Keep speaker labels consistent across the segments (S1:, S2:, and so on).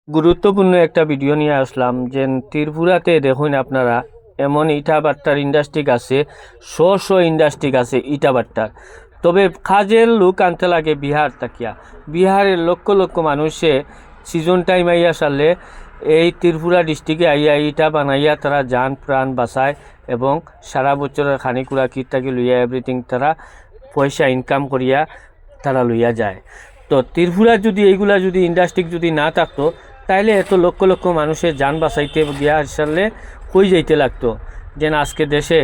S1: গুরুত্বপূর্ণ একটা ভিডিও নিয়ে আসলাম যে ত্রিপুরাতে দেখুন আপনারা এমন ইটা ভাট্টার ইন্ডাস্ট্রি আছে, শ ইন্ডাস্ট্রি আছে ইটা ভাট্টার। তবে কাজের লোক আনতে লাগে বিহার তাকিয়া। বিহারের লক্ষ লক্ষ মানুষে সিজন টাইম আইয়া সারলে এই ত্রিপুরা ডিস্ট্রিক্টে আইয়া ইটা বানাইয়া তারা যান প্রাণ বাঁচায় এবং সারা বছরের খানিকুড়া কিট থাকি লইয়া এভরিথিং তারা পয়সা ইনকাম করিয়া তারা লইয়া যায়। তো ত্রিপুরার যদি এইগুলা যদি ইন্ডাস্ট্রি যদি না থাকতো তাইলে এত লক্ষ লক্ষ মানুষের যান বাঁচাইতে গিয়া আসলে কই যাইতে লাগতো। যেন আজকে দেশে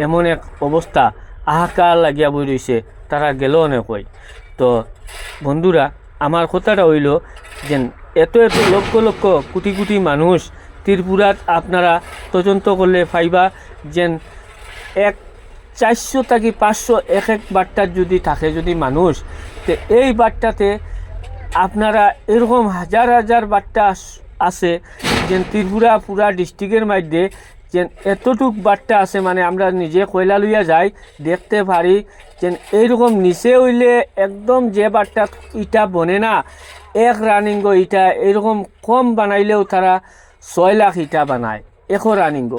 S1: এমন এক অবস্থা হাহাকার লাগিয়া বই রয়েছে, তারা গেল অনেক কই। তো বন্ধুরা, আমার কথাটা হইল যে এত এত লক্ষ লক্ষ কোটি কোটি মানুষ ত্রিপুরাত আপনারা তদন্ত করলে পাইবা যেন 400 থেকে 500 এক এক বাট্টার যদি থাকে যদি মানুষ, তো এই বাট্টাতে আপনারা এরকম হাজার হাজার বাট্টা আছে যে ত্রিপুরা পুরা ডিস্ট্রিক্টের মধ্যে যে এতটুক বাট্টা আছে, মানে আমরা নিজে কয়লা লইয়া যাই দেখতে পারি যে এইরকম নিচে হইলে একদম যে বাট্টা ইটা বনে না এক রানিঙ্গ ইটা এরকম কম বানাইলেও তারা 6 লাখ ইটা বানায় এক রানিঙ্গ।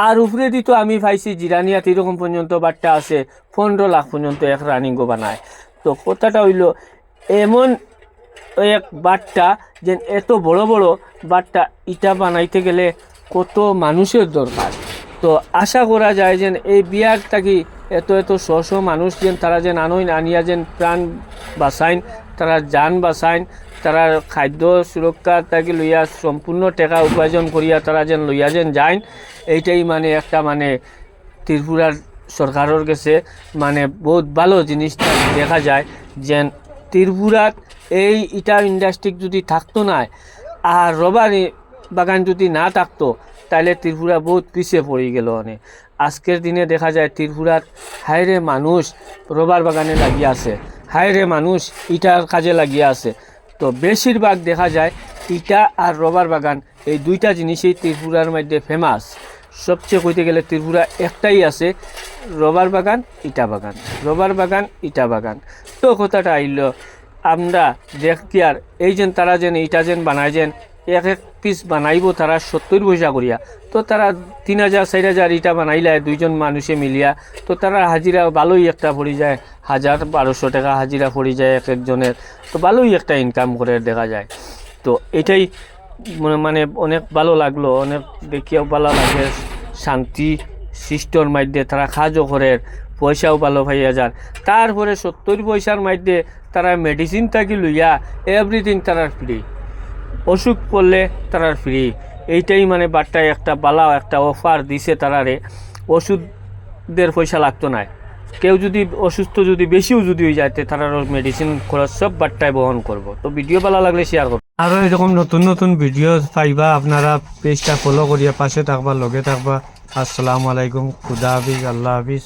S1: আর উপরে দিত আমি পাইছি জিরানিয়াত এরকম পর্যন্ত বাট্টা আছে 15 লাখ পর্যন্ত এক রানিঙ্গ বানায়। তো কথাটা হইল এমন এক বাট্টা যে এত বড় বড় বাট্টা ইটা বানাইতে গেলে কত মানুষের দরকার। তো আশা করা যায় যে এই বিয়ার থাকি এত এত শশ মানুষ যেন তারা যেন আনইন আনিয়া যেন প্রাণ বাঁচাইন, তারা যান বাঁচাইন, তারা খাদ্য সুরক্ষা থাকি লইয়া সম্পূর্ণ টাকা উপার্জন করিয়া তারা যেন লইয়া যেন যাইন। এইটাই মানে একটা মানে ত্রিপুরার সরকারের কাছে মানে বহুত ভালো জিনিসটা দেখা যায় যে ত্রিপুরাত এই ইটা ইন্ডাস্ট্রি যদি থাকতো না আর রবার বাগান যদি না থাকতো তাহলে ত্রিপুরা বহুত পিছিয়ে পড়ে গেল অনেক। আজকের দিনে দেখা যায় ত্রিপুরার হাইরে মানুষ রবার বাগানে লাগিয়ে আছে, হাইরে মানুষ ইটার কাজে লাগিয়ে আছে। তো বেশিরভাগ দেখা যায় ইটা আর রবার বাগান এই দুইটা জিনিসই ত্রিপুরার মধ্যে ফেমাস। সবচেয়ে কইতে গেলে ত্রিপুরা একটাই আছে, রবার বাগান ইটা বাগান, রবার বাগান ইটা বাগান। তো কথাটা আইল আমরা দেখি আর এই যেন তারা যেন ইটা যেন বানায় যেন এক এক পিস বানাইব তারা 70 পয়সা করিয়া। তো তারা 3000 4000 ইটা বানাইলে দুইজন মানুষে মিলিয়া, তো তারা হাজিরা ভালোই একটা পড়ে যায়, 1000-1200 টাকা হাজিরা পড়ে যায় এক একজনের। তো ভালোই একটা ইনকাম করে দেখা যায়। তো এটাই মানে অনেক ভালো লাগলো, অনেক দেখিয়াও ভালো লাগে। শান্তি সৃষ্টর মধ্যে তারা কাজও করে, পয়সাও ভালো পাইয়া যান। তারপরে 70 পয়সার মধ্যে তারা মেডিসিন থাকি লইয়া এভরিথিং তারা ফ্রি, অসুখ করলে তারা ফ্রি। এইটাই মানে বাট্টায় একটা বালা একটা অফার দিছে তারারে, ওষুধের পয়সা লাগতো না। কেউ যদি অসুস্থ যদি বেশিও যদি হয়ে যায় তারা মেডিসিন খরচ সব বাট্টায় বহন করব। তো ভিডিও ভালো লাগলে শেয়ার করবো। আরও এরকম নতুন নতুন ভিডিও পাইবা, আপনারা পেজটা ফলো করিয়া পাশে থাকবা, লগে থাকবা। আসসালামু আলাইকুম, খুদা হাফিজ, আল্লাহ হাফিজ।